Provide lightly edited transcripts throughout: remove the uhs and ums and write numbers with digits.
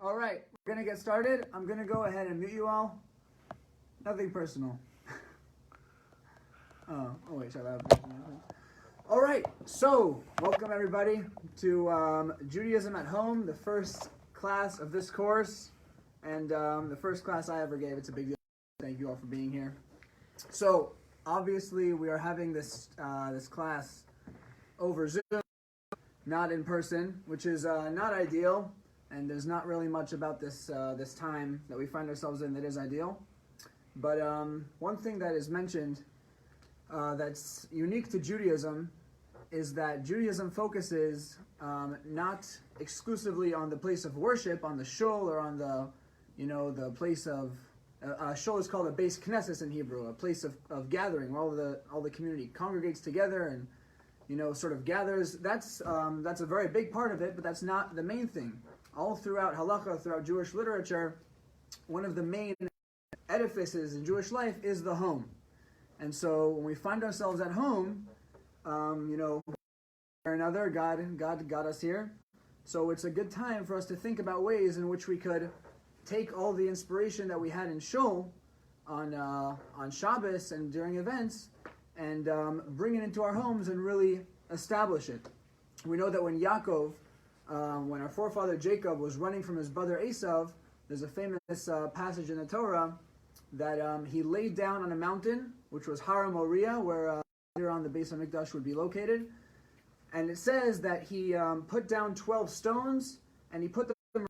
All right, we're going to get started. I'm going to go ahead and mute you all. Nothing personal. Oh wait, sorry. All right, so welcome everybody to Judaism at Home, the first class of this course, and the first class I ever gave. It's a big deal. Thank you all for being here. So obviously we are having this class over Zoom, not in person, which is not ideal, and there's not really much about this time that we find ourselves in that is ideal. But one thing that is mentioned that's unique to Judaism is that Judaism focuses not exclusively on the place of worship, on the shul, or on the place of shul is called a beis knesses in Hebrew, a place of gathering where all the community congregates together and sort of gathers. That's a very big part of it, but that's not the main thing. All throughout halacha, throughout Jewish literature, one of the main edifices in Jewish life is the home. And so when we find ourselves at home, or another, God got us here. So it's a good time for us to think about ways in which we could take all the inspiration that we had in shul on Shabbos and during events and bring it into our homes and really establish it. We know that when Yaakov, when our forefather Jacob was running from his brother Esav, there's a famous passage in the Torah that he laid down on a mountain, which was Har Moriah, where later on the Beis HaMikdash would be located. And it says that he put down 12 stones, and he put them on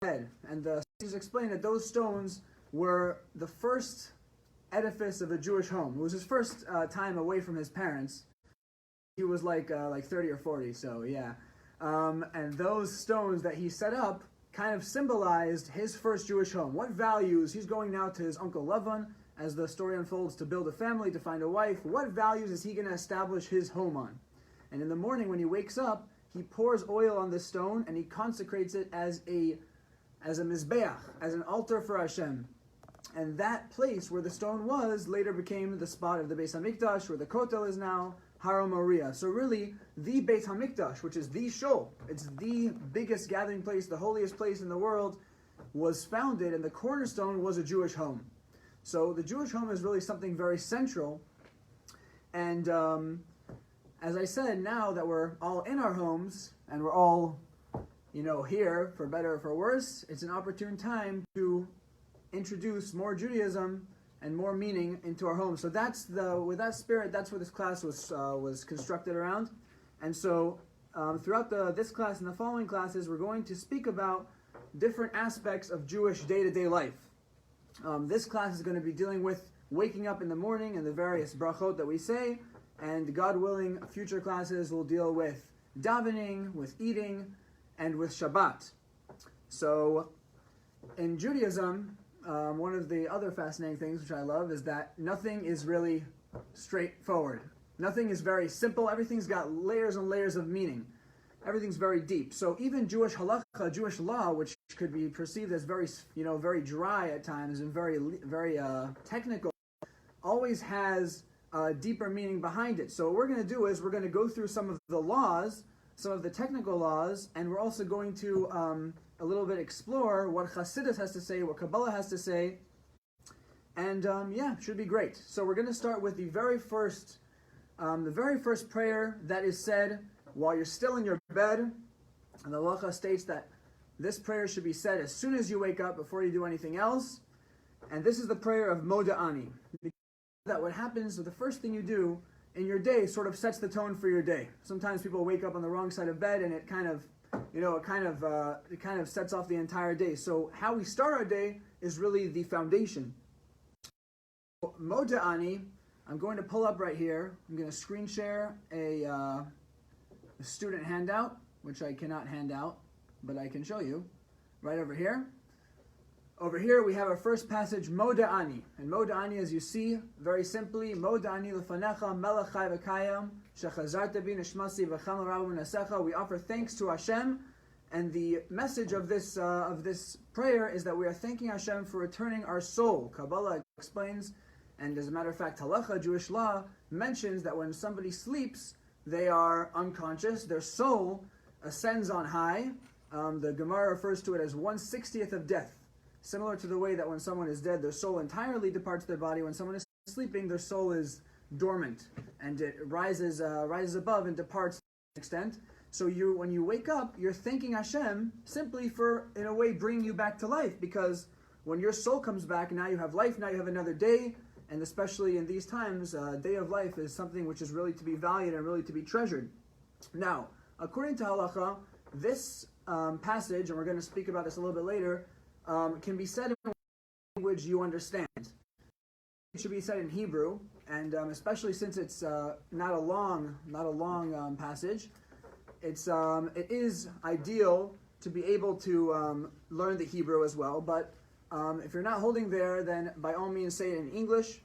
his head. And the sages explain that those stones were the first edifice of a Jewish home. It was his first time away from his parents. He was like 30 or 40, so yeah. And those stones that he set up kind of symbolized his first Jewish home. What values, he's going now to his uncle Lavan, as the story unfolds, to build a family, to find a wife. What values is he going to establish his home on? And in the morning when he wakes up, he pours oil on the stone and he consecrates it as a mizbeach, as an altar for Hashem. And that place where the stone was later became the spot of the Beis HaMikdash, where the Kotel is now, Har Moriah. So really, the Beit HaMikdash, which is the shul, it's the biggest gathering place, the holiest place in the world, was founded, and the cornerstone was a Jewish home. So the Jewish home is really something very central. And as I said, now that we're all in our homes, and we're all, here, for better or for worse, it's an opportune time to introduce more Judaism and more meaning into our homes. So with that spirit, that's what this class was constructed around. And so throughout this class and the following classes, we're going to speak about different aspects of Jewish day-to-day life. This class is going to be dealing with waking up in the morning and the various brachot that we say, and God willing, future classes will deal with davening, with eating, and with Shabbat. So in Judaism, one of the other fascinating things which I love is that nothing is really straightforward. Nothing is very simple. Everything's got layers and layers of meaning. Everything's very deep. So even Jewish halakha, Jewish law, which could be perceived as very dry at times and very technical, always has a deeper meaning behind it. So what we're going to do is we're going to go through some of the laws, some of the technical laws, and we're also going to a little bit explore what Chassidus has to say, what Kabbalah has to say, and should be great. So we're going to start with the very first prayer that is said while you're still in your bed, and the halacha states that this prayer should be said as soon as you wake up, before you do anything else, and this is the prayer of Moda'ani. That what happens, so the first thing you do in your day sort of sets the tone for your day. Sometimes people wake up on the wrong side of bed, and it kind of sets off the entire day. So how we start our day is really the foundation. Moda'ani, I'm going to pull up right here. I'm going to screen share a student handout, which I cannot hand out, but I can show you right over here. Over here we have our first passage, Moda'ani. And Moda'ani, as you see, very simply, Moda'ani lefanecha melech chai v'kayam shechazarta bi nishmasi v'cham l'rabu v'nasecha. We offer thanks to Hashem, and the message of this prayer is that we are thanking Hashem for returning our soul. Kabbalah explains, and as a matter of fact, halacha, Jewish law, mentions that when somebody sleeps, they are unconscious, their soul ascends on high, the Gemara refers to it as 1/60th of death, similar to the way that when someone is dead, their soul entirely departs their body. When someone is sleeping, their soul is dormant, and it rises above and departs to an extent. So when you wake up, you're thanking Hashem simply for, in a way, bringing you back to life, because when your soul comes back, now you have life, now you have another day, and especially in these times, day of life is something which is really to be valued and really to be treasured. Now, according to halacha, this passage, and we're going to speak about this a little bit later, can be said in language you understand. It should be said in Hebrew, and especially since it's not a long passage, it is ideal to be able to learn the Hebrew as well. But if you're not holding there, then by all means say it in English.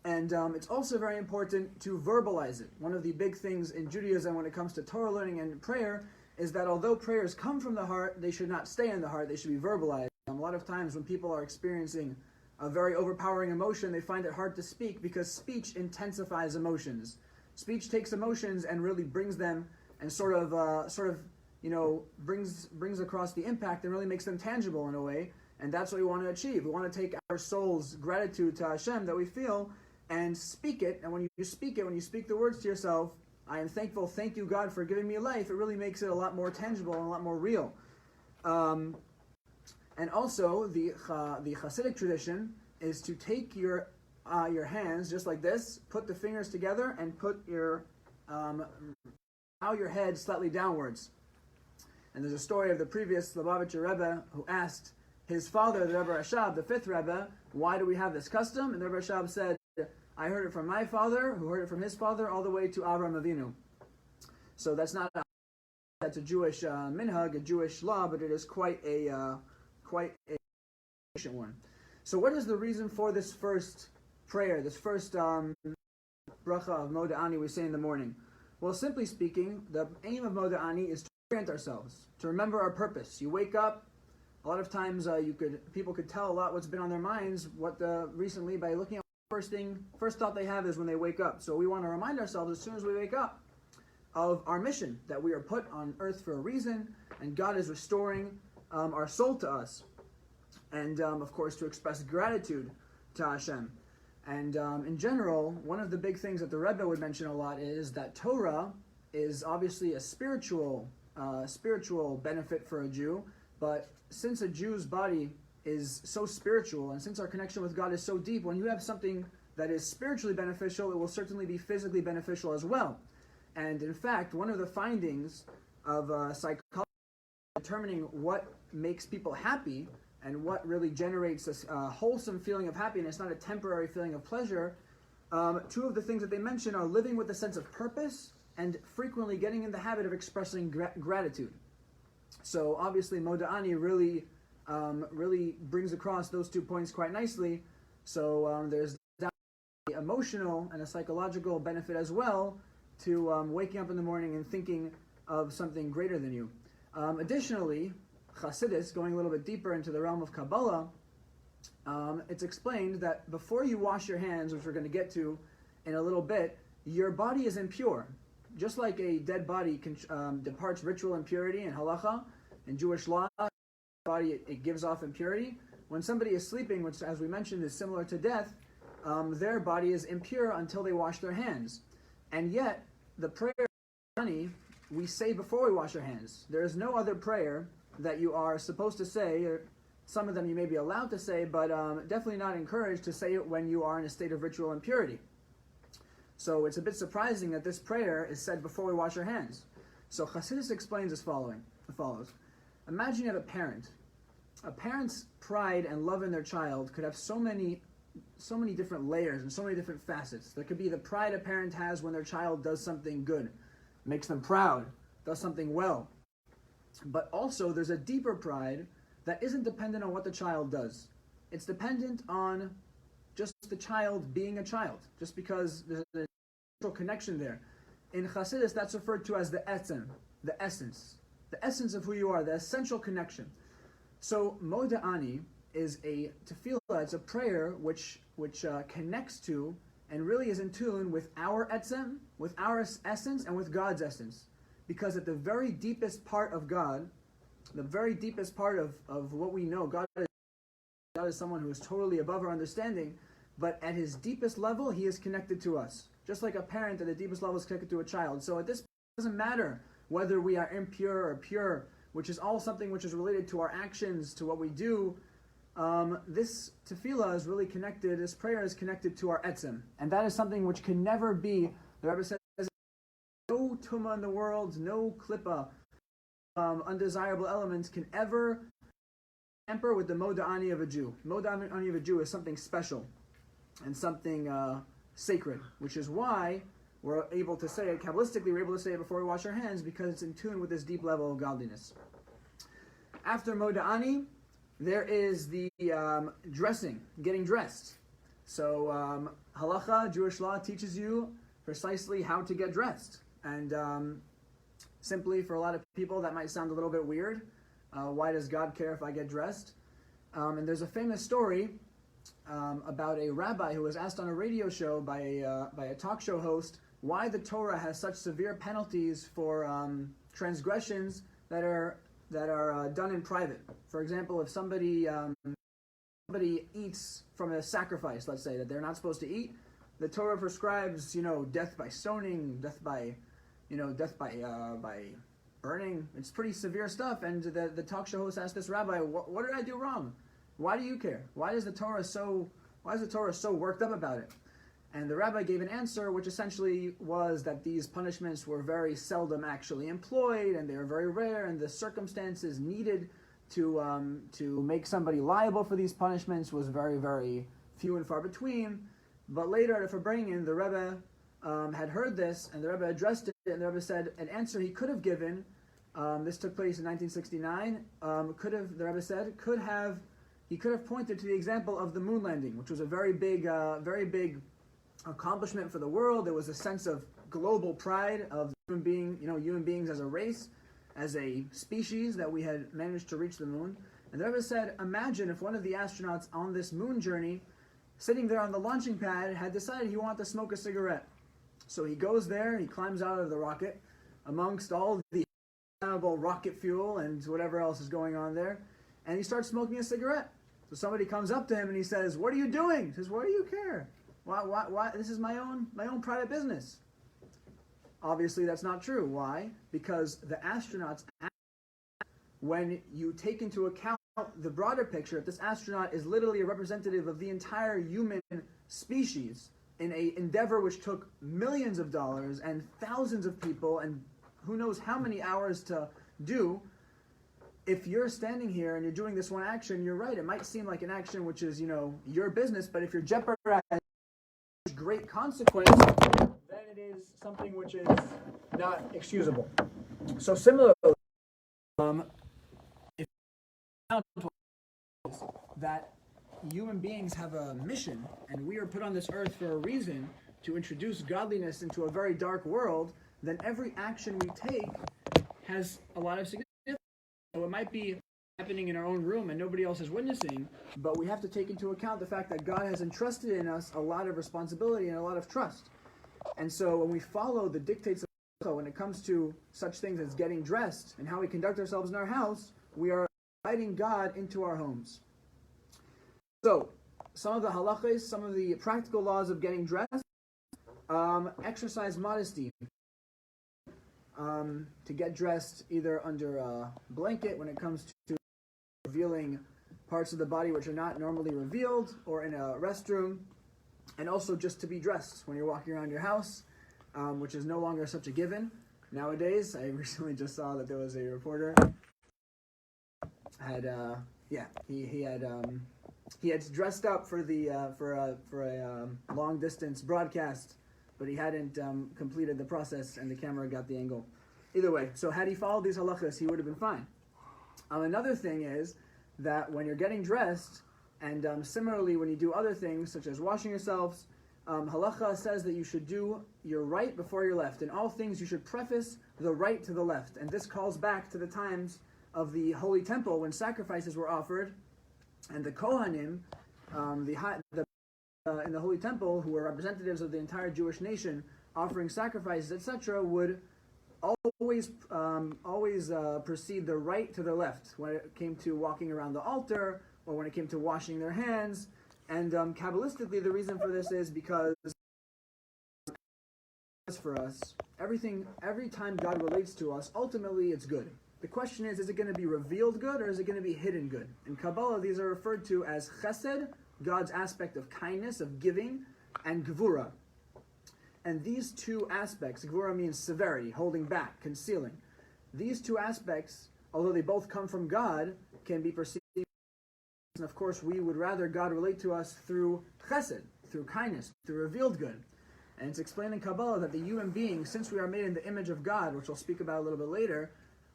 And it's also very important to verbalize it. One of the big things in Judaism when it comes to Torah learning and prayer is that although prayers come from the heart, they should not stay in the heart, they should be verbalized. A lot of times when people are experiencing a very overpowering emotion, they find it hard to speak because speech intensifies emotions. Speech takes emotions and really brings them and sort of brings across the impact and really makes them tangible in a way. And that's what we want to achieve. We want to take our soul's gratitude to Hashem that we feel and speak it. And when you speak the words to yourself, I am thankful, thank you God for giving me life, it really makes it a lot more tangible and a lot more real. And also, the Hasidic tradition is to take your hands just like this, put the fingers together, and put bow your head slightly downwards. And there's a story of the previous Lubavitcher Rebbe who asked his father, the Rebbe Rashab, the fifth Rebbe, why do we have this custom? And the Rebbe Rashab said, I heard it from my father, who heard it from his father, all the way to Avraham Avinu. So that's a Jewish minhag, a Jewish law, but it is quite a ancient one. So what is the reason for this first prayer, this first bracha of Moda'ani we say in the morning? Well, simply speaking, the aim of Moda'ani is to orient ourselves, to remember our purpose. You wake up, a lot of times people could tell a lot what's been on their minds recently by looking at first thought they have is when they wake up. So we want to remind ourselves as soon as we wake up of our mission, that we are put on earth for a reason, and God is restoring our soul to us. And of course to express gratitude to Hashem. And in general, one of the big things that the Rebbe would mention a lot is that Torah is obviously a spiritual benefit for a Jew, but since a Jew's body is so spiritual, and since our connection with God is so deep, when you have something that is spiritually beneficial, it will certainly be physically beneficial as well. And in fact, one of the findings of psychology determining what makes people happy and what really generates a wholesome feeling of happiness, not a temporary feeling of pleasure, two of the things that they mention are living with a sense of purpose and frequently getting in the habit of expressing gratitude. So obviously Moda'ani really brings across those 2 points quite nicely. So there's the emotional and a psychological benefit as well to waking up in the morning and thinking of something greater than you. Additionally, Chassidus, going a little bit deeper into the realm of Kabbalah, it's explained that before you wash your hands, which we're going to get to in a little bit, your body is impure. Just like a dead body departs ritual impurity and halacha, in Jewish law, body it gives off impurity. When somebody is sleeping, which as we mentioned is similar to death, their body is impure until they wash their hands. And yet, the prayer we say before we wash our hands. There is no other prayer that you are supposed to say, or some of them you may be allowed to say, but definitely not encouraged to say it when you are in a state of ritual impurity. So it's a bit surprising that this prayer is said before we wash our hands. So Chassidus explains as follows. Imagine you have a parent. A parent's pride and love in their child could have so many different layers and so many different facets. There could be the pride a parent has when their child does something good, makes them proud, does something well. But also there's a deeper pride that isn't dependent on what the child does. It's dependent on just the child being a child, just because there's a natural connection there. In Chassidus, that's referred to as the etzem, the essence of who you are, the essential connection. So Moda'ani is a tefillah, it's a prayer which connects to and really is in tune with our etzem, with our essence, and with God's essence. Because at the very deepest part of God, the very deepest part of what we know. God is someone who is totally above our understanding, but at his deepest level, he is connected to us. Just like a parent at the deepest level is connected to a child. So at this point, it doesn't matter whether we are impure or pure, which is all something which is related to our actions, to what we do. This tefillah is really connected, this prayer is connected to our etzem. And that is something which can never be, the Rebbe says, no tumah in the world, no klippa, undesirable elements can ever tamper with the moda'ani of a Jew. Moda'ani of a Jew is something special and something sacred, which is why we're able to say it, Kabbalistically, we're able to say it before we wash our hands because it's in tune with this deep level of godliness. After moda'ani, there is the dressing, getting dressed. So halacha, Jewish law, teaches you precisely how to get dressed. And simply, for a lot of people, that might sound a little bit weird. Why does God care if I get dressed? And there's a famous story about a rabbi who was asked on a radio show by a talk show host why the Torah has such severe penalties for transgressions that are done in private. For example, if somebody eats from a sacrifice, let's say, that they're not supposed to eat, the Torah prescribes, death by stoning, death by burning. It's pretty severe stuff. And the talk show host asked this rabbi, "What did I do wrong? Why do you care? Why is the Torah so worked up about it?" And the rabbi gave an answer, which essentially was that these punishments were very seldom actually employed, and they were very rare, and the circumstances needed to make somebody liable for these punishments was very, very few and far between. But later at a Farbrengen, the Rebbe had heard this, and the Rebbe addressed it, and the Rebbe said an answer he could have given. This took place in 1969. The Rebbe said he could have pointed to the example of the moon landing, which was a very big accomplishment for the world. There was a sense of global pride of human beings as a race, as a species, that we had managed to reach the moon. And the Rebbe said, imagine if one of the astronauts on this moon journey, sitting there on the launching pad, had decided he wanted to smoke a cigarette. So he goes there, he climbs out of the rocket, amongst all the flammable rocket fuel and whatever else is going on there, and he starts smoking a cigarette. So somebody comes up to him and he says, "What are you doing?" He says, "Why do you care? Why? This is my own private business." Obviously, that's not true. Why? Because the astronauts, when you take into account the broader picture, this astronaut is literally a representative of the entire human species in an endeavor which took millions of dollars and thousands of people and who knows how many hours to do. If you're standing here and you're doing this one action, you're right. It might seem like an action which is, your business, but if you're jeopardizing great consequence, then it is something which is not excusable. So similarly, if that human beings have a mission, and we are put on this earth for a reason, to introduce godliness into a very dark world, then every action we take has a lot of significance. So it might be happening in our own room and nobody else is witnessing, but we have to take into account the fact that God has entrusted in us a lot of responsibility and a lot of trust. And so when we follow the dictates of God, when it comes to such things as getting dressed and how we conduct ourselves in our house, we are inviting God into our homes. So, some of the halachas, some of the practical laws of getting dressed, exercise modesty. To get dressed either under a blanket when it comes to revealing parts of the body which are not normally revealed, or in a restroom, and also just to be dressed when you're walking around your house, which is no longer such a given nowadays. I recently just saw that there was a reporter he had dressed up for a long distance broadcast, but he hadn't completed the process and the camera got the angle. Either way, so had he followed these halachas, he would have been fine. Another thing is that when you're getting dressed, and similarly when you do other things such as washing yourselves, halacha says that you should do your right before your left. In all things you should preface the right to the left. And this calls back to the times of the Holy Temple when sacrifices were offered, and the Kohanim, in the Holy Temple, who were representatives of the entire Jewish nation, offering sacrifices, etc., would always proceed the right to the left when it came to walking around the altar or when it came to washing their hands. And Kabbalistically, the reason for this is because for us, every time God relates to us, ultimately it's good. The question is it going to be revealed good or is it going to be hidden good? In Kabbalah, these are referred to as chesed, God's aspect of kindness, of giving, and gvura. And these two aspects, gvura means severity, holding back, concealing. These two aspects, although they both come from God, can be perceived. And of course, we would rather God relate to us through chesed, through kindness, through revealed good. And it's explained in Kabbalah that the human being, since we are made in the image of God, which we'll speak about a little bit later,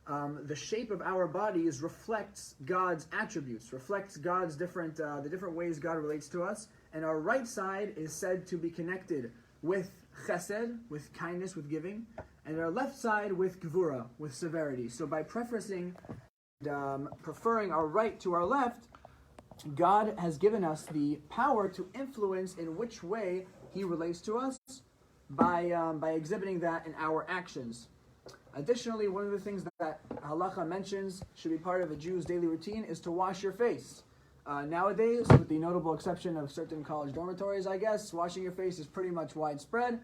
the shape of our bodies reflects God's attributes, reflects God's the different ways God relates to us. And our right side is said to be connected with chesed, with kindness, with giving, and our left side with gvura, with severity. So by preferring our right to our left, God has given us the power to influence in which way He relates to us by exhibiting that in our actions. Additionally, one of the things that halacha mentions should be part of a Jew's daily routine is to wash your face. Nowadays, with the notable exception of certain college dormitories, I guess, washing your face is pretty much widespread.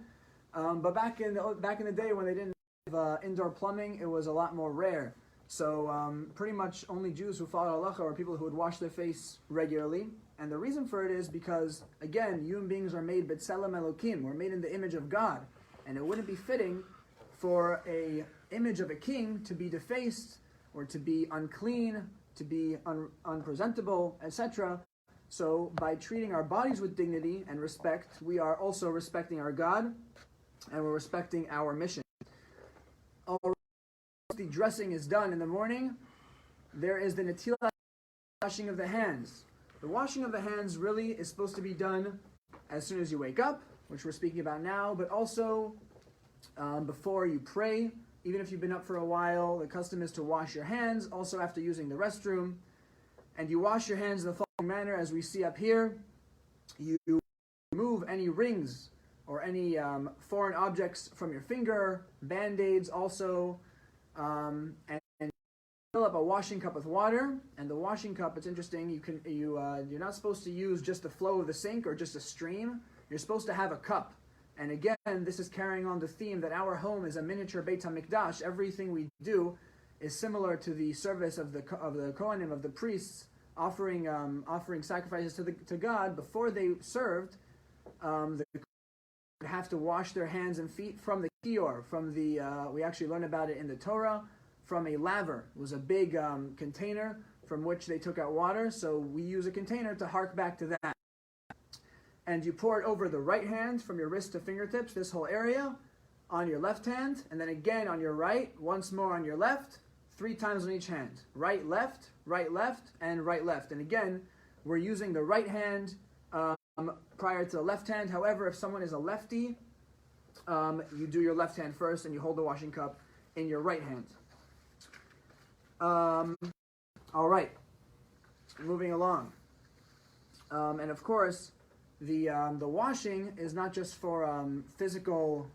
But back in the day when they didn't have indoor plumbing, it was a lot more rare. So pretty much only Jews who followed halacha were people who would wash their face regularly. And the reason for it is because, again, human beings are made b'tselem Elokim. We're made in the image of God. And it wouldn't be fitting for a image of a king to be defaced or to be unclean, to be unpresentable, etc. So by treating our bodies with dignity and respect, we are also respecting our God and we're respecting our mission. Already, the dressing is done in the morning. There is the netilah, washing of the hands. The washing of the hands really is supposed to be done as soon as you wake up, which we're speaking about now, but also before you pray. Even if you've been up for a while, the custom is to wash your hands, also after using the restroom. And you wash your hands in the following manner, as we see up here. You remove any rings or any foreign objects from your finger, band-aids also, and fill up a washing cup with water. And the washing cup, it's interesting, you're not supposed to use just the flow of the sink or just a stream. You're supposed to have a cup. And again, this is carrying on the theme that our home is a miniature Beit HaMikdash. Everything we do is similar to the service of the Kohanim, of the priests, offering sacrifices to God. Before they served, they would have to wash their hands and feet from the kior, we actually learn about it in the Torah, from a laver. It was a big container from which they took out water. So we use a container to hark back to that. And you pour it over the right hand from your wrist to fingertips, this whole area, on your left hand, and then again on your right, once more on your left, 3 times on each hand. Right, left, and right, left. And again, we're using the right hand prior to the left hand. However, if someone is a lefty, you do your left hand first and you hold the washing cup in your right hand. All right, moving along. And of course, the washing is not just for physical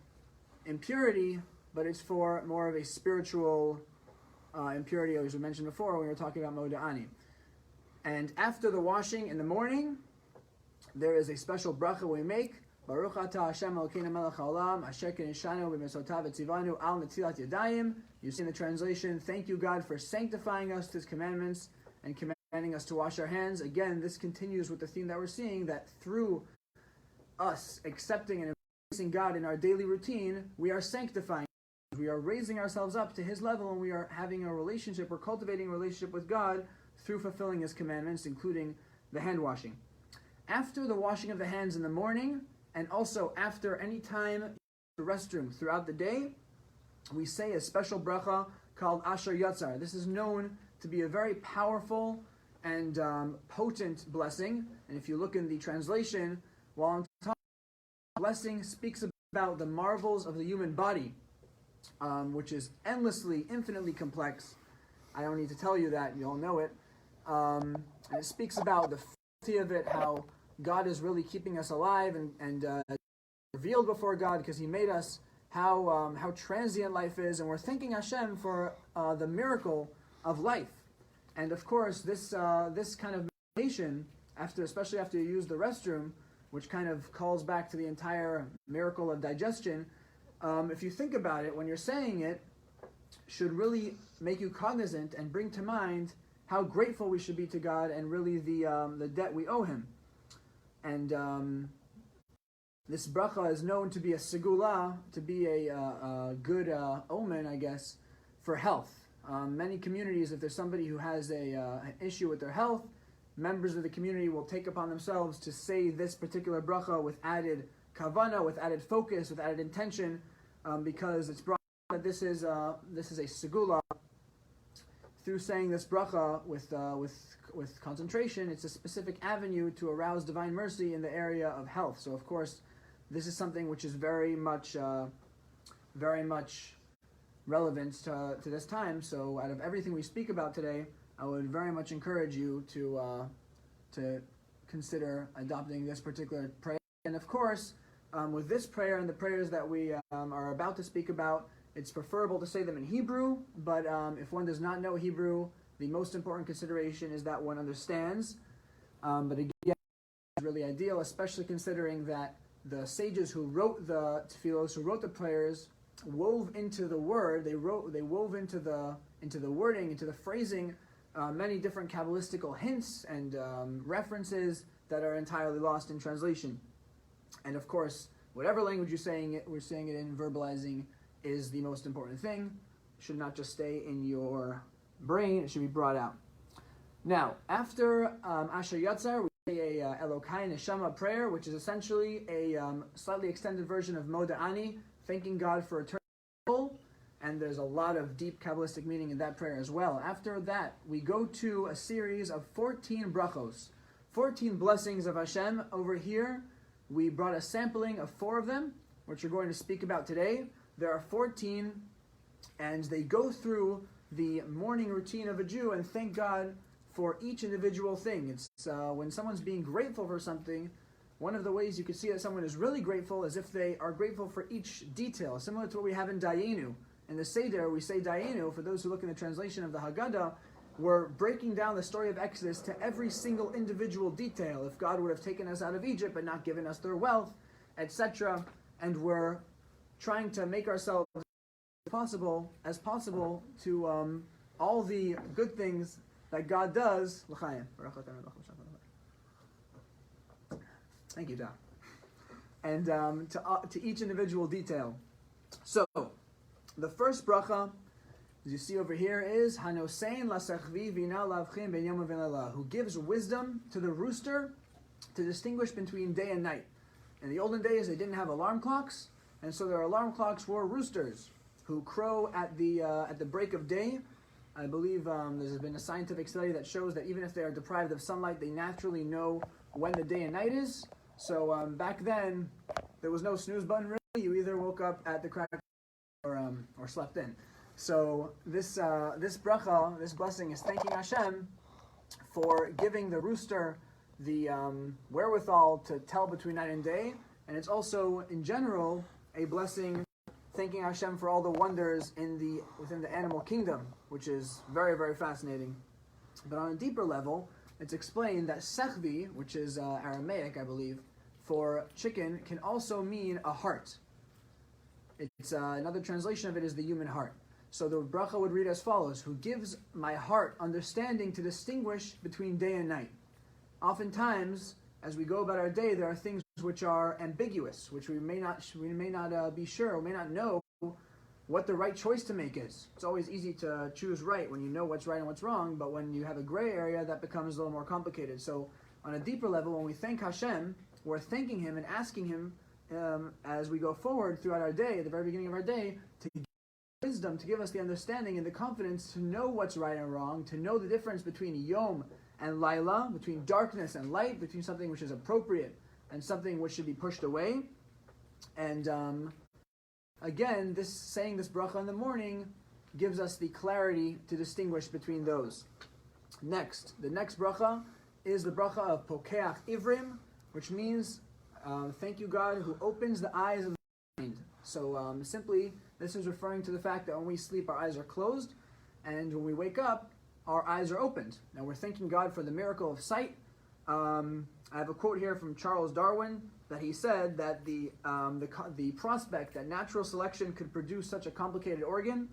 impurity, but it's for more of a spiritual impurity, as we mentioned before when we were talking about Moda'ani. And after the washing in the morning, there is a special bracha we make. Baruch atah Hashem Elokeinu melech haolam, asher kinishanu b'mitzvotav v'tzivanu al netilat yadayim. You see in the translation, thank you God for sanctifying us to His commandments and commanding us to wash our hands. Again, this continues with the theme that we're seeing, that through us accepting and embracing God in our daily routine, we are sanctifying. We are raising ourselves up to His level, and we are having a relationship, we're cultivating a relationship with God through fulfilling His commandments, including the hand washing. After the washing of the hands in the morning, and also after any time the restroom throughout the day, we say a special bracha called Asher Yatzar. This is known to be a very powerful and potent blessing. And if you look in the translation, while I'm talking, blessing speaks about the marvels of the human body, which is endlessly, infinitely complex. I don't need to tell you that, you all know it. And it speaks about the frailty of it, how God is really keeping us alive and revealed before God because He made us how transient life is, and we're thanking Hashem for the miracle of life. And of course, this kind of meditation, especially after you use the restroom, which kind of calls back to the entire miracle of digestion, if you think about it, when you're saying it, should really make you cognizant and bring to mind how grateful we should be to God and really the debt we owe Him. And this bracha is known to be a segula, to be a good omen, I guess, for health. Many communities, if there's somebody who has an issue with their health, members of the community will take upon themselves to say this particular bracha with added kavana, with added focus, with added intention, because it's brought that this is a segula. Through saying this bracha with concentration, it's a specific avenue to arouse divine mercy in the area of health. So of course, this is something which is very much relevant to this time. So out of everything we speak about today, I would very much encourage you to consider adopting this particular prayer. And of course, with this prayer and the prayers that we are about to speak about, it's preferable to say them in Hebrew, but if one does not know Hebrew, the most important consideration is that one understands. But again, it's really ideal, especially considering that the sages who wrote the tefillos, who wrote the prayers, wove into the word, they wove into the wording, into the phrasing, many different Kabbalistical hints and references that are entirely lost in translation. And of course, whatever language we're saying it in, verbalizing is the most important thing. It should not just stay in your brain, it should be brought out. Now, after Asher Yatzar, we say a Elokai Neshama prayer, which is essentially a slightly extended version of Moda Ani, thanking God for eternal. And there's a lot of deep Kabbalistic meaning in that prayer as well. After that, we go to a series of 14 brachos, 14 blessings of Hashem. Over here, we brought a sampling of 4 of them, which we're going to speak about today. There are 14, and they go through the morning routine of a Jew and thank God for each individual thing. It's when someone's being grateful for something, one of the ways you can see that someone is really grateful is if they are grateful for each detail, similar to what we have in Dayenu. In the Seder, we say Dayenu. For those who look in the translation of the Haggadah, we're breaking down the story of Exodus to every single individual detail. If God would have taken us out of Egypt but not given us their wealth, etc., and we're trying to make ourselves as possible to all the good things that God does. Thank you, John. And to each individual detail. So, the first bracha, as you see over here, is Hanosein lasachvi vina lavchim ben yom v'leila, who gives wisdom to the rooster to distinguish between day and night. In the olden days, they didn't have alarm clocks, and so their alarm clocks were roosters who crow at the break of day. I believe there's been a scientific study that shows that even if they are deprived of sunlight, they naturally know when the day and night is. So back then, there was no snooze button really. You either woke up at the crack or slept in. So this bracha, this blessing, is thanking Hashem for giving the rooster the wherewithal to tell between night and day, and it's also in general a blessing thanking Hashem for all the wonders within the animal kingdom, which is very, very fascinating. But on a deeper level, it's explained that sechvi, which is Aramaic, I believe, for chicken, can also mean a heart. It's another translation of it is the human heart. So the bracha would read as follows: who gives my heart understanding to distinguish between day and night. Oftentimes, as we go about our day, there are things which are ambiguous, which we may not be sure, or may not know what the right choice to make is. It's always easy to choose right when you know what's right and what's wrong, but when you have a gray area, that becomes a little more complicated. So on a deeper level, when we thank Hashem, we're thanking Him and asking Him as we go forward throughout our day, at the very beginning of our day, to give us wisdom, to give us the understanding and the confidence to know what's right and wrong, to know the difference between Yom and Laila, between darkness and light, between something which is appropriate and something which should be pushed away. And again, saying this bracha in the morning gives us the clarity to distinguish between those. Next, the next bracha is the bracha of Pokeach Ivrim, which means thank you, God, who opens the eyes of So simply, this is referring to the fact that when we sleep, our eyes are closed, and when we wake up, our eyes are opened. Now we're thanking God for the miracle of sight. I have a quote here from Charles Darwin that he said that the prospect that natural selection could produce such a complicated organ,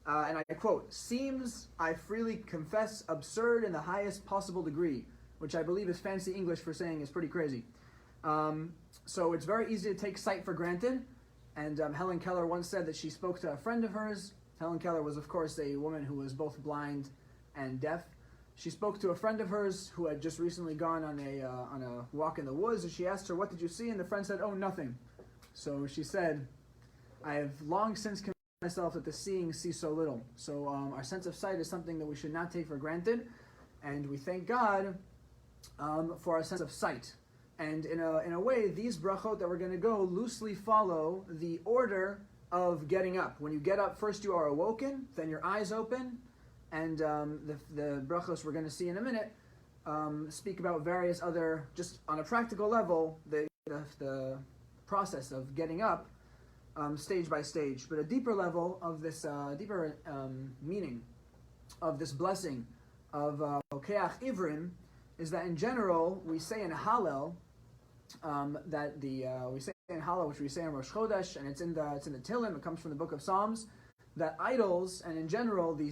and I quote, seems, I freely confess, absurd in the highest possible degree, which I believe is fancy English for saying is pretty crazy. So it's very easy to take sight for granted. And Helen Keller once said that she spoke to a friend of hers. Helen Keller was, of course, a woman who was both blind and deaf. She spoke to a friend of hers who had just recently gone on a walk in the woods, and she asked her, "What did you see?" And the friend said, "Oh, nothing." So she said, "I have long since convinced myself that the seeing sees so little." So our sense of sight is something that we should not take for granted, and we thank God for our sense of sight. And in a way, these brachot that we're going to go loosely follow the order of getting up. When you get up, first you are awoken, then your eyes open, and the brachos we're going to see in a minute speak about various other, just on a practical level, the process of getting up stage by stage. But a deeper level of this, meaning of this blessing of Okeach Ivrim is that in general, we say in Hallel, we say in Hallel, which we say in Rosh Chodesh, and it's in the Tehillim. It comes from the Book of Psalms. That idols, and in general, the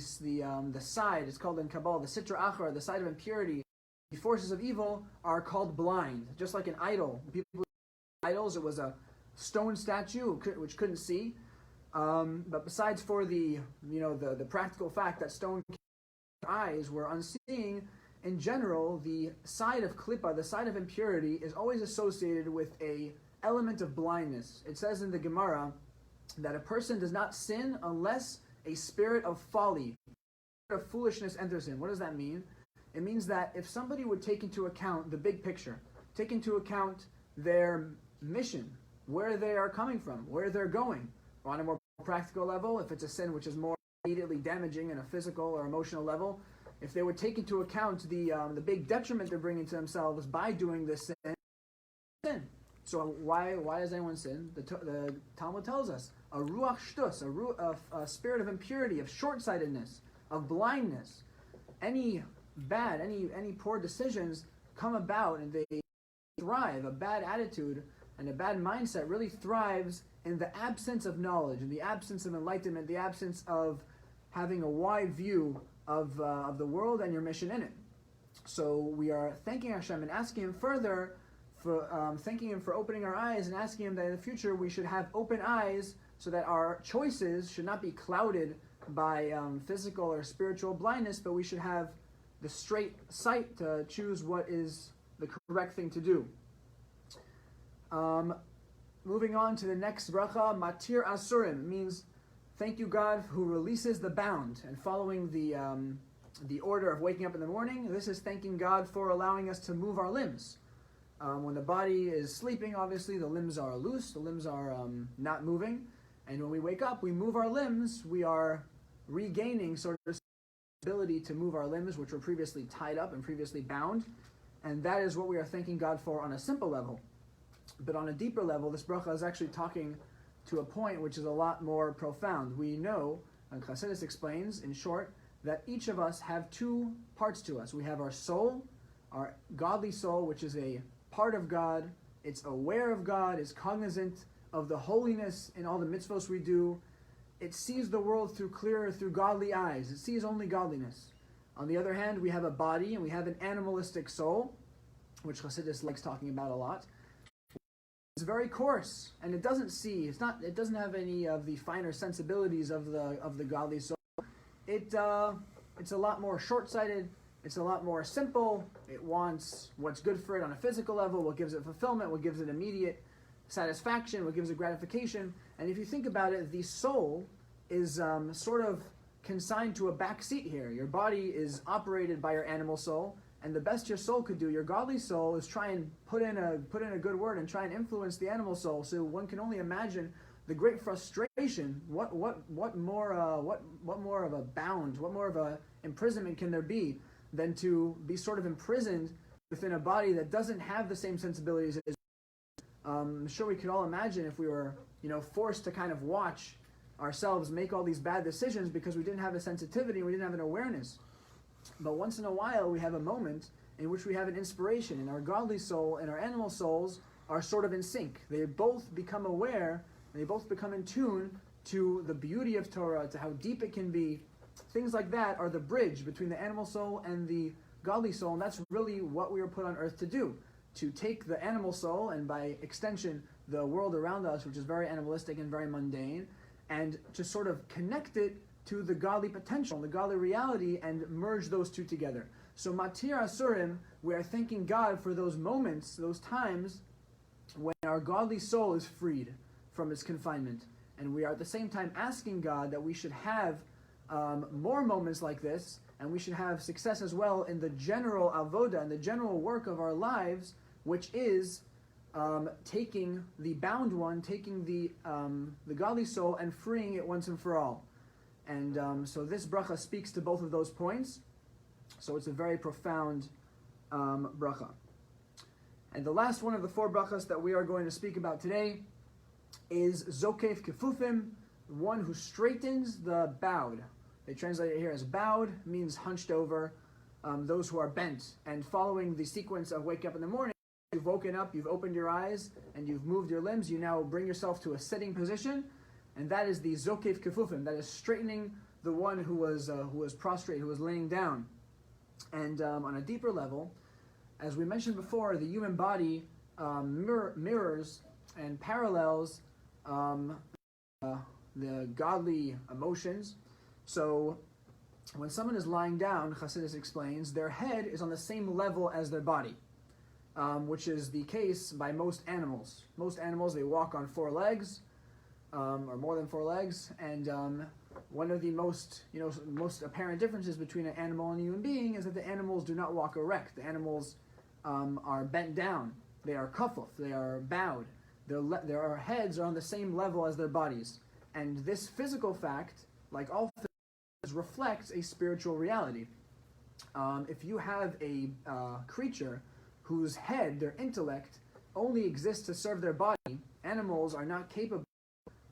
side, it's called in Kabbalah the Sitra Achra, the side of impurity, the forces of evil are called blind. Just like an idol, people idols, it was a stone statue which couldn't see. But besides for the practical fact that stone eyes were unseeing, in general, the side of klippa, the side of impurity, is always associated with a element of blindness. It says in the Gemara that a person does not sin unless a spirit of folly, of foolishness enters in. What does that mean? It means that if somebody would take into account the big picture, take into account their mission, where they are coming from, where they're going, or on a more practical level, if it's a sin which is more immediately damaging in a physical or emotional level, if they would take into account the big detriment they're bringing to themselves by doing this sin. So why does anyone sin? The Talmud tells us a ruach shtus, a spirit of impurity, of short-sightedness, of blindness. Any bad, any poor decisions come about and they thrive. A bad attitude and a bad mindset really thrives in the absence of knowledge, in the absence of enlightenment, the absence of having a wide view of the world and your mission in it. So we are thanking Hashem and asking Him further for thanking Him for opening our eyes and asking Him that in the future we should have open eyes so that our choices should not be clouded by physical or spiritual blindness, but we should have the straight sight to choose what is the correct thing to do. Moving on to the next bracha, Matir Asurim, means thank you, God, who releases the bound. And following the order of waking up in the morning, this is thanking God for allowing us to move our limbs. When the body is sleeping, obviously, the limbs are loose, the limbs are not moving. And when we wake up, we move our limbs, we are regaining sort of the ability to move our limbs, which were previously tied up and previously bound. And that is what we are thanking God for on a simple level. But on a deeper level, this bracha is actually talking to a point which is a lot more profound. We know, and Chassidus explains in short, that each of us have two parts to us. We have our soul, our godly soul, which is a part of God. It's aware of God, is cognizant of the holiness in all the mitzvos we do. It sees the world through godly eyes. It sees only godliness. On the other hand, we have a body and we have an animalistic soul, which Chassidus likes talking about a lot. It's very coarse, and it doesn't have any of the finer sensibilities of the godly soul. It's a lot more short-sighted. It's a lot more simple. It wants what's good for it on a physical level, what gives it fulfillment, what gives it immediate satisfaction, what gives it gratification. And if you think about it, the soul is sort of consigned to a back seat here. Your body is operated by your animal soul, and the best your soul could do, your godly soul, is try and put in a good word and try and influence the animal soul. So one can only imagine the great frustration. What more of a bound, what more of a imprisonment can there be than to be sort of imprisoned within a body that doesn't have the same sensibilities as I'm sure we could all imagine if we were, forced to kind of watch ourselves make all these bad decisions because we didn't have a sensitivity, we didn't have an awareness. But once in a while, we have a moment in which we have an inspiration, and our godly soul and our animal souls are sort of in sync. They both become aware, and they both become in tune to the beauty of Torah, to how deep it can be. Things like that are the bridge between the animal soul and the godly soul, and that's really what we were put on earth to do. To take the animal soul, and by extension, the world around us, which is very animalistic and very mundane, and to sort of connect it to the godly potential, the godly reality, and merge those two together. So Matir Asurim, we are thanking God for those moments, those times, when our godly soul is freed from its confinement. And we are at the same time asking God that we should have more moments like this, and we should have success as well in the general avoda, in the general work of our lives, which is taking the bound one, taking the godly soul, and freeing it once and for all. And so this bracha speaks to both of those points. So it's a very profound bracha. And the last one of the 4 brachas that we are going to speak about today is Zokef Kefufim, one who straightens the bowed. They translate it here as bowed, means hunched over, those who are bent. And following the sequence of wake up in the morning, you've woken up, you've opened your eyes, and you've moved your limbs, you now bring yourself to a sitting position, and that is the Zokef Kefufim, that is straightening the one who was prostrate, who was laying down. And on a deeper level, as we mentioned before, the human body mirrors and parallels the godly emotions. So when someone is lying down, Chassidus explains, their head is on the same level as their body, which is the case by most animals. Most animals, they walk on 4 legs, or more than 4 legs, and one of the most apparent differences between an animal and a human being is that the animals do not walk erect. The animals are bent down. They are kafuf. They are bowed. Their heads are on the same level as their bodies. And this physical fact, like all things, reflects a spiritual reality. If you have a creature whose head, their intellect, only exists to serve their body, animals are not capable,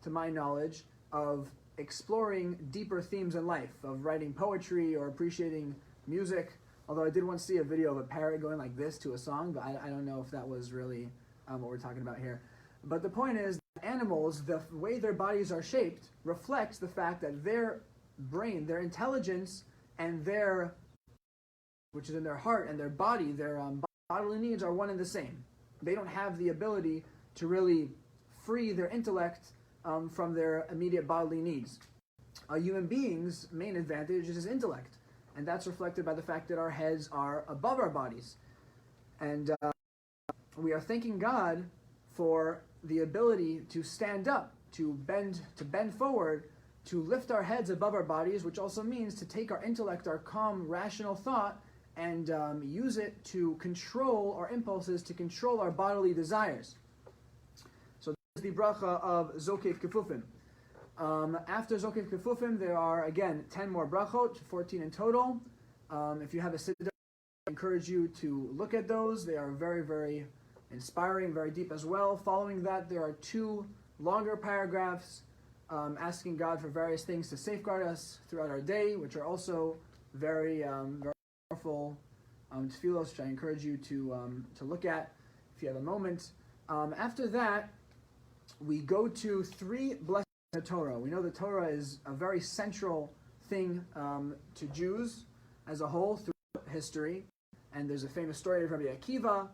to my knowledge, of exploring deeper themes in life, of writing poetry or appreciating music. Although I did once see a video of a parrot going like this to a song, but I don't know if that was really what we're talking about here. But the point is, animals, the way their bodies are shaped, reflects the fact that their brain, their intelligence, and their, which is in their heart and their body, their bodily needs are one and the same. They don't have the ability to really free their intellect from their immediate bodily needs. A human being's main advantage is his intellect, and that's reflected by the fact that our heads are above our bodies. And we are thanking God for the ability to stand up, to bend forward, to lift our heads above our bodies, which also means to take our intellect, our calm, rational thought, and use it to control our impulses, to control our bodily desires. So this is the bracha of Zokef Kefufim. After Zokef Kefufim, there are, again, 10 more brachot, 14 in total. If you have a sit-down, I encourage you to look at those. They are very, very inspiring, very deep as well. Following that, there are 2 longer paragraphs asking God for various things to safeguard us throughout our day, which are also very, very powerful tefillos, which I encourage you to look at if you have a moment. After that, we go to 3 blessings of the Torah. We know the Torah is a very central thing to Jews as a whole through history. And there's a famous story of Rabbi Akiva,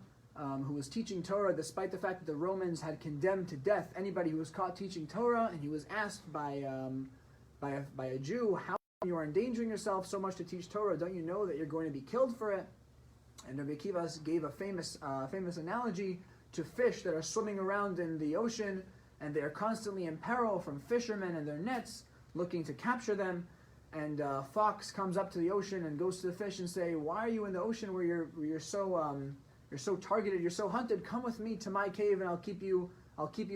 who was teaching Torah despite the fact that the Romans had condemned to death anybody who was caught teaching Torah, and he was asked by a Jew, how you are endangering yourself so much to teach Torah, don't you know that you're going to be killed for it? And Rabbi Akiva gave a famous analogy to fish that are swimming around in the ocean, and they are constantly in peril from fishermen and their nets looking to capture them. And a fox comes up to the ocean and goes to the fish and say, why are you in the ocean where you're so targeted, you're so hunted? Come with me to my cave and I'll keep you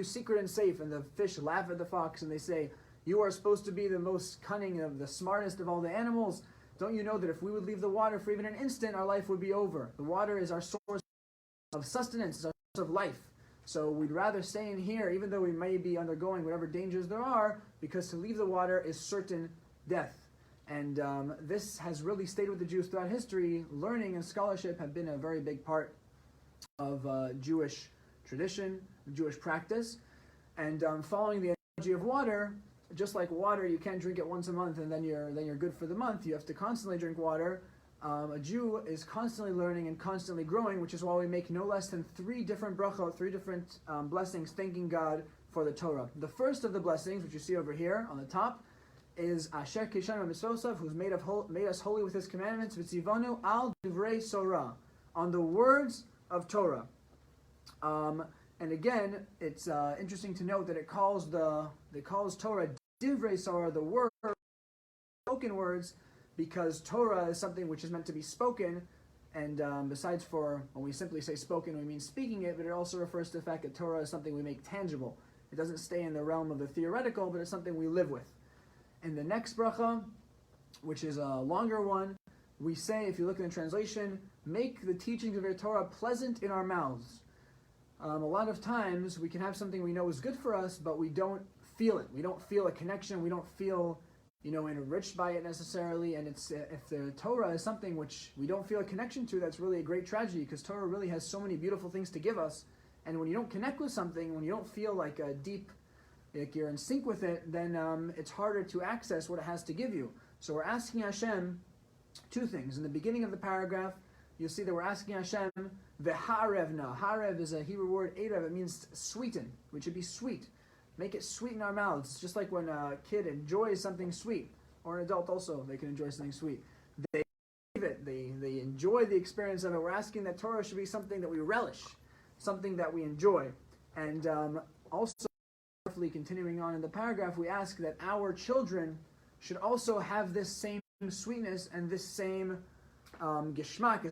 secret and safe. And the fish laugh at the fox and they say, you are supposed to be the most cunning, of the smartest of all the animals. Don't you know that if we would leave the water for even an instant, our life would be over? The water is our source of sustenance, is our source of life. So we'd rather stay in here, even though we may be undergoing whatever dangers there are, because to leave the water is certain death. And this has really stayed with the Jews throughout history. Learning and scholarship have been a very big part of Jewish tradition, Jewish practice. And following the analogy of water, just like water, you can't drink it once a month and then you're good for the month. You have to constantly drink water. A Jew is constantly learning and constantly growing, which is why we make no less than 3 different brachot, 3 different blessings, thanking God for the Torah. The first of the blessings, which you see over here on the top, is Asher Kishanu Mitzvosav, who's made us holy with His commandments, V'tzivanu al divrei Torah, on the words of Torah. And again, it's interesting to note that it calls Torah divrei Torah, the word, spoken words, because Torah is something which is meant to be spoken, and besides for when we simply say spoken, we mean speaking it, but it also refers to the fact that Torah is something we make tangible. It doesn't stay in the realm of the theoretical, but it's something we live with. In the next bracha, which is a longer one, we say, if you look in the translation, make the teachings of your Torah pleasant in our mouths. A lot of times we can have something we know is good for us, but we don't feel it. We don't feel a connection. We don't feel, enriched by it necessarily. And it's if the Torah is something which we don't feel a connection to, that's really a great tragedy, because Torah really has so many beautiful things to give us. And when you don't connect with something, when you don't feel like a deep, like you're in sync with it, then it's harder to access what it has to give you. So we're asking Hashem 2 things. In the beginning of the paragraph, you'll see that we're asking Hashem, v'harevna. Harev is a Hebrew word, erev. It means sweeten, which would be sweet. Make it sweet in our mouths. It's just like when a kid enjoys something sweet, or an adult also, they can enjoy something sweet. They enjoy the experience of it. We're asking that Torah should be something that we relish, something that we enjoy. And also, continuing on in the paragraph, we ask that our children should also have this same sweetness and this same geschmack,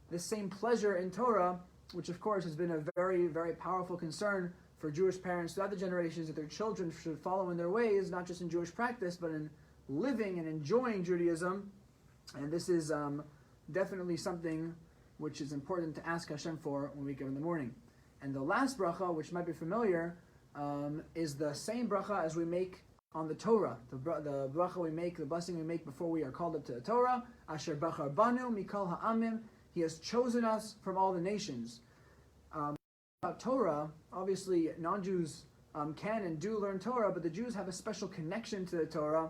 this same pleasure in Torah, which of course has been a very, very powerful concern for Jewish parents throughout the generations, that their children should follow in their ways, not just in Jewish practice, but in living and enjoying Judaism. And this is definitely something which is important to ask Hashem for when we get in the morning. And the last bracha, which might be familiar, is the same bracha as we make on the Torah. The bracha we make, the blessing we make before we are called up to the Torah. Asher bachar banu mikol ha'amim. He has chosen us from all the nations. About Torah, obviously non-Jews can and do learn Torah, but the Jews have a special connection to the Torah,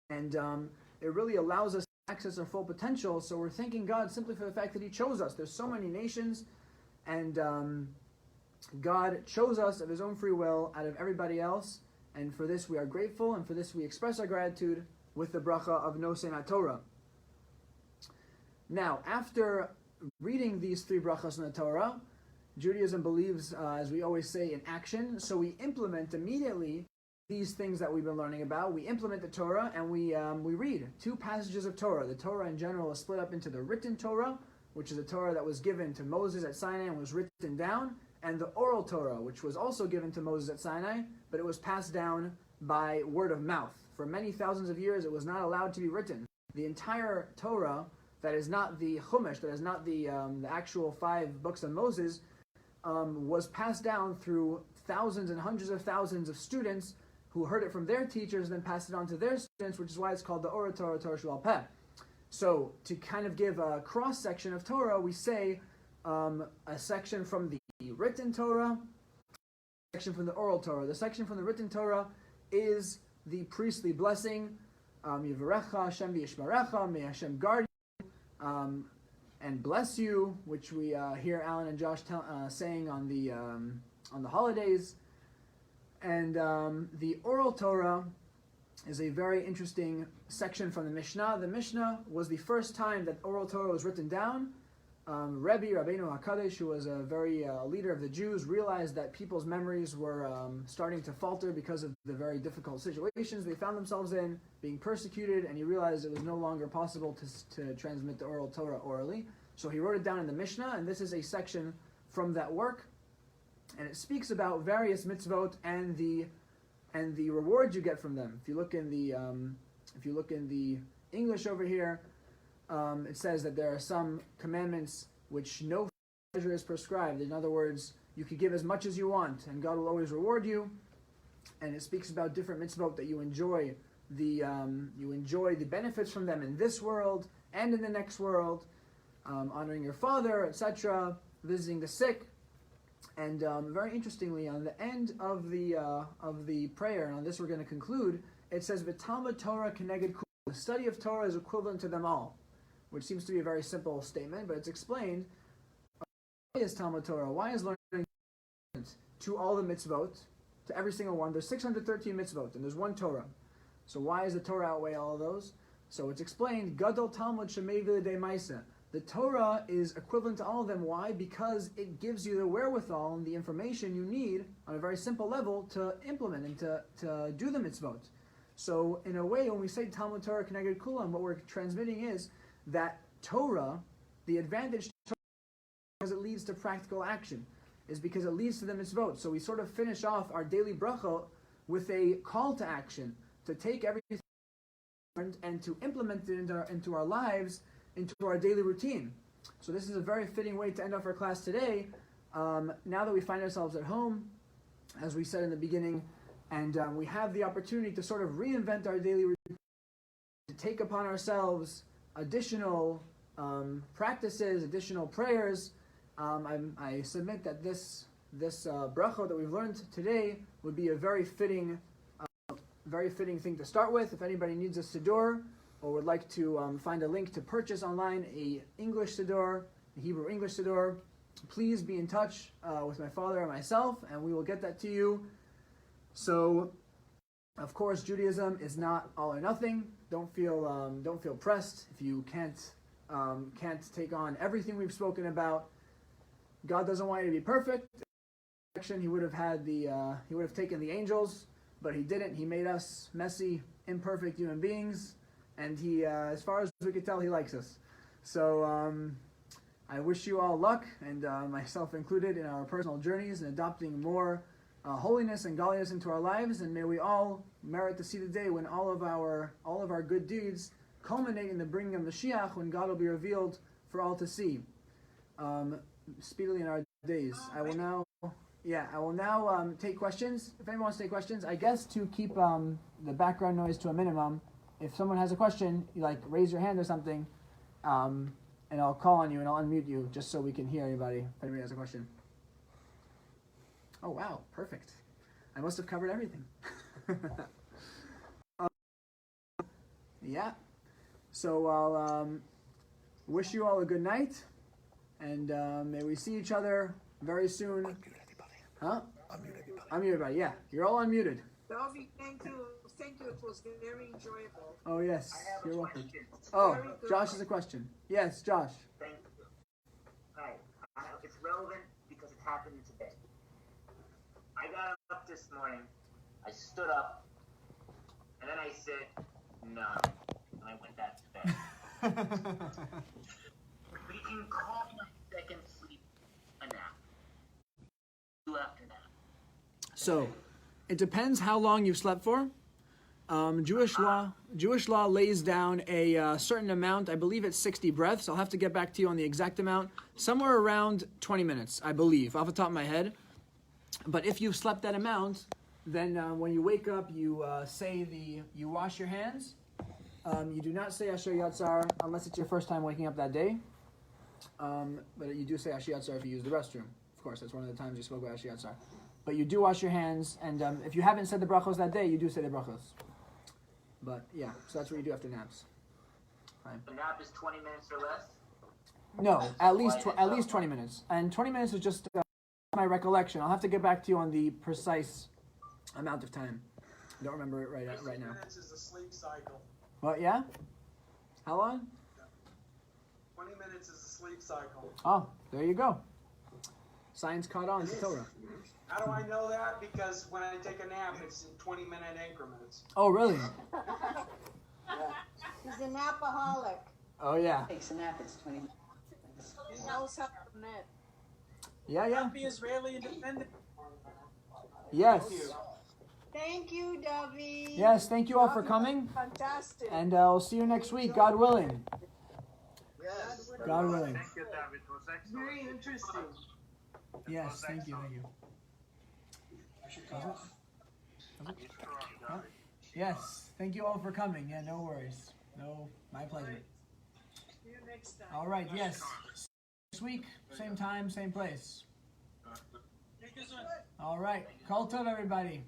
and it really allows us to access our full potential. So we're thanking God simply for the fact that He chose us. There's so many nations, and God chose us of His own free will out of everybody else, and for this we are grateful, and for this we express our gratitude with the bracha of Nosei HaTorah. Now, after reading these 3 brachas in the Torah, Judaism believes, as we always say, in action, so we implement immediately these things that we've been learning about. We implement the Torah, and we read 2 passages of Torah. The Torah in general is split up into the written Torah, which is a Torah that was given to Moses at Sinai and was written down, and the oral Torah, which was also given to Moses at Sinai, but it was passed down by word of mouth. For many thousands of years, it was not allowed to be written. The entire Torah, that is not the Chumash, that is not the actual 5 books of Moses, was passed down through thousands and hundreds of thousands of students who heard it from their teachers and then passed it on to their students, which is why it's called the Ora Torah, Torah Sheba'al Peh. So, to kind of give a cross-section of Torah, we say a section from the written Torah, a section from the oral Torah. The section from the written Torah is the priestly blessing, Yivarecha Hashem v'yishmerecha, may Hashem guard you, and bless you, which we hear Alan and Josh saying on the holidays. And the oral Torah is a very interesting section from the Mishnah. The Mishnah was the first time that oral Torah was written down. Rabbeinu HaKadosh, who was a very leader of the Jews, realized that people's memories were starting to falter because of the very difficult situations they found themselves in, being persecuted, and he realized it was no longer possible to transmit the oral Torah orally. So he wrote it down in the Mishnah, and this is a section from that work, and it speaks about various mitzvot and the rewards you get from them. If you look in the English over here, it says that there are some commandments which no measure is prescribed. In other words, you could give as much as you want, and God will always reward you. And it speaks about different mitzvot that you enjoy the benefits from them in this world and in the next world, honoring your father, etc., visiting the sick. And very interestingly, on the end of the prayer, and on this we're going to conclude, it says, "V'talmud Torah keneged kul." The study of Torah is equivalent to them all, which seems to be a very simple statement, but it's explained. Why is Talmud Torah? Why is learning to all the mitzvot, to every single one? There's 613 mitzvot, and there's one Torah. So why does the Torah outweigh all of those? So it's explained, Gadol Talmud Shemei V'Lidei Maisa. The Torah is equivalent to all of them. Why? Because it gives you the wherewithal and the information you need on a very simple level to implement and to do the mitzvot. So in a way, when we say Talmud Torah Keneged Kulam, what we're transmitting is that Torah, the advantage because it leads to practical action, is because it leads to the mitzvot. So we sort of finish off our daily bracha with a call to action, to take everything and to implement it into our lives, into our daily routine. So this is a very fitting way to end off our class today. Now that we find ourselves at home, as we said in the beginning, and we have the opportunity to sort of reinvent our daily routine, to take upon ourselves additional practices, additional prayers. I submit that this bracha that we've learned today would be a very fitting thing to start with. If anybody needs a siddur or would like to find a link to purchase online a English siddur, a Hebrew English siddur, please be in touch with my father and myself, and we will get that to you. So, of course, Judaism is not all or nothing. Don't feel pressed if you can't take on everything we've spoken about. God doesn't want you to be perfect. He would have taken the angels, but he didn't. He made us messy, imperfect human beings, and he, as far as we could tell, he likes us. So I wish you all luck, and myself included, in our personal journeys and adopting more holiness and godliness into our lives, and may we all merit to see the day when all of our good deeds culminate in the bringing of Mashiach, when God will be revealed for all to see. Speedily in our days. I will now take questions. If anyone wants to take questions, I guess to keep the background noise to a minimum, if someone has a question, you raise your hand or something, and I'll call on you and I'll unmute you just so we can hear anybody if anybody has a question. Oh wow, perfect. I must have covered everything. Yeah. So I'll wish you all a good night. And may we see each other very soon. Unmute everybody. Huh? Unmute everybody. Unmute everybody, yeah. You're all unmuted. Dovi, thank you. Thank you. It was very enjoyable. Oh, yes. You're welcome. Oh, Josh has a question. Yes, Josh. Thank you. Hi. It's relevant because it happened today. I got up this morning. I stood up. And then I said, no. And I went back to bed. We can call my second sleep a nap. Do after that. So, it depends how long you've slept for. Jewish law lays down a certain amount. I believe it's 60 breaths. I'll have to get back to you on the exact amount. Somewhere around 20 minutes, I believe, off the top of my head. But if you've slept that amount, then when you wake up, you wash your hands. You do not say Asher Yatzar unless it's your first time waking up that day. But you do say Asher Yatzar if you use the restroom. Of course, that's one of the times you spoke about Asher Yatzar. But you do wash your hands, and if you haven't said the brachos that day, you do say the brachos. But yeah, so that's what you do after naps. Fine. The nap is 20 minutes or less? No, at least 20 minutes. And 20 minutes is just my recollection. I'll have to get back to you on the precise amount of time. I don't remember it right now. 20 minutes is a sleep cycle. What, yeah? How long? 20 minutes is a sleep cycle. Oh, there you go. Science caught on to Torah. How do I know that? Because when I take a nap, it's in 20-minute increments. Oh, really? He's a napaholic. Oh, yeah. Takes a nap, it's 20 minutes. He knows how to net. Yeah, yeah. Happy Israeli independent. Yes. Thank you, Dovi. Yes, thank you all for coming. Fantastic. And I'll see you next week, God willing. Yes. God willing. Thank you, David. It was excellent. Very interesting. Yes, thank you, thank you. I should cut off. You're strong, David. Yes, thank you all for coming. Yeah, no worries. No, my pleasure. See you next time. All right, yes. Next week, same time, same place. Thank you, son. All right, Kol Tov, everybody.